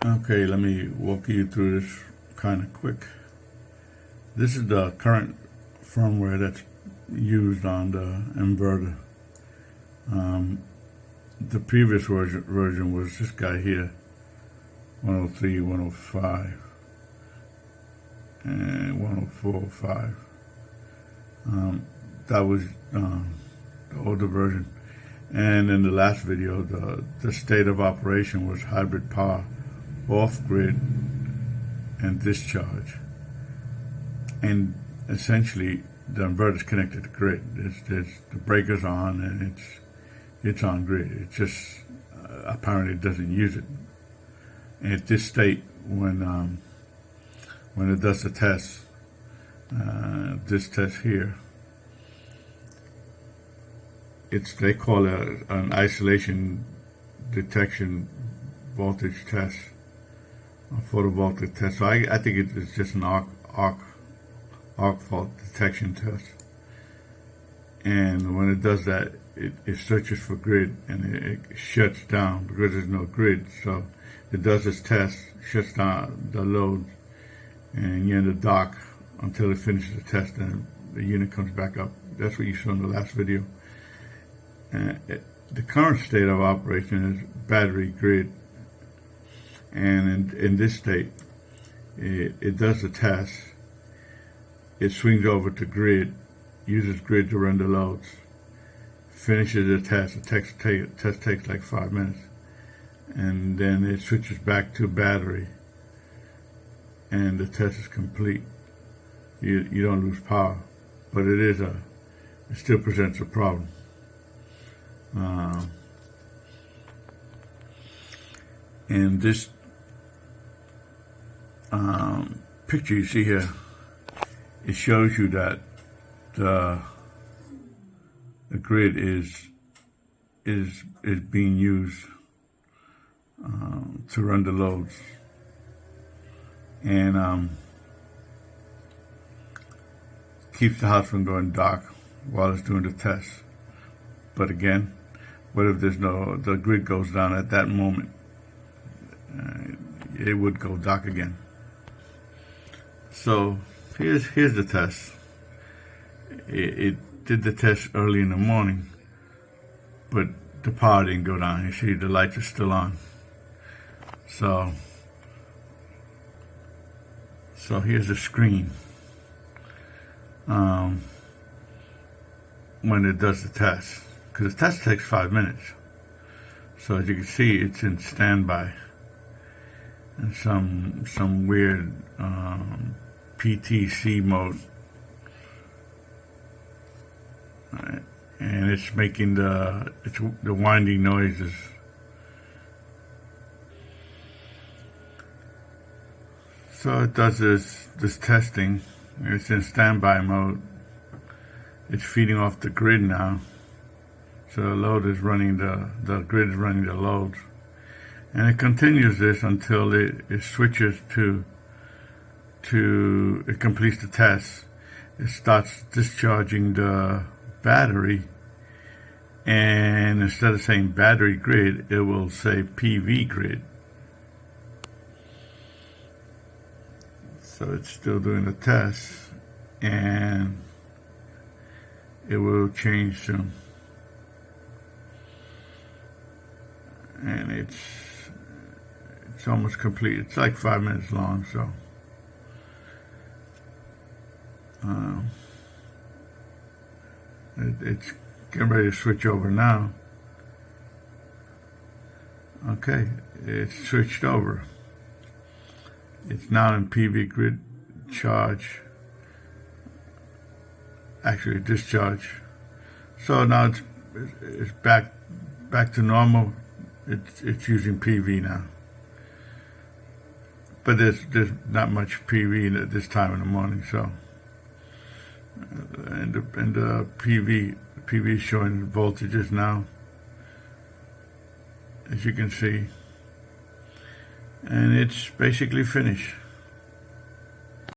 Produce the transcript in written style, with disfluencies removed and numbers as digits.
Okay, let me walk you through this kind of quick. This is the current firmware that's used on the inverter. The previous version was this guy here, 103, 105, and 104.5. That was the older version. And in the last video, the state of operation was hybrid power, off-grid, and discharge. And essentially, the inverter is connected to grid. The breaker's on, and it's on grid. It just apparently doesn't use it. And at this state, when it does the test, this test here, they call it an isolation detection voltage test, a photovoltaic test. So I think it's just an arc fault detection test. And when it does that, it searches for grid, and it shuts down because there's no grid. So it does this test, shuts down the load, and you're in the dark until it finishes the test, and the unit comes back up. That's what you saw in the last video. The current state of operation is battery grid, and in this state, it does the test. It swings over to grid, uses grid to run the loads, finishes the test. The test takes like 5 minutes, and then it switches back to battery, and the test is complete. You don't lose power, but it still presents a problem. And this picture you see here, it shows you that the grid is being used to run the loads, and keeps the house from going dark while it's doing the test. But again, what if the grid goes down at that moment? It would go dark again. So here's the test. It did the test early in the morning, but the power didn't go down. You see the lights are still on. So here's the screen when it does the test, because the test takes 5 minutes. So as you can see, it's in standby, and some weird PTC mode, and it's making the winding noises. So it does this testing. It's in standby mode. It's feeding off the grid now. So the load is running the grid is running the loads, and it continues this until it switches to it completes the test. It starts discharging the battery, and instead of saying battery grid, it will say PV grid. So it's still doing the test, and it will change soon. And it's almost complete. It's like 5 minutes long, so it's getting ready to switch over now. Okay, it's switched over. It's now in PV grid charge, actually discharge. So now it's back to normal. It's using PV now, but there's not much PV at this time in the morning. So, and the PV is showing voltages now, as you can see, and it's basically finished.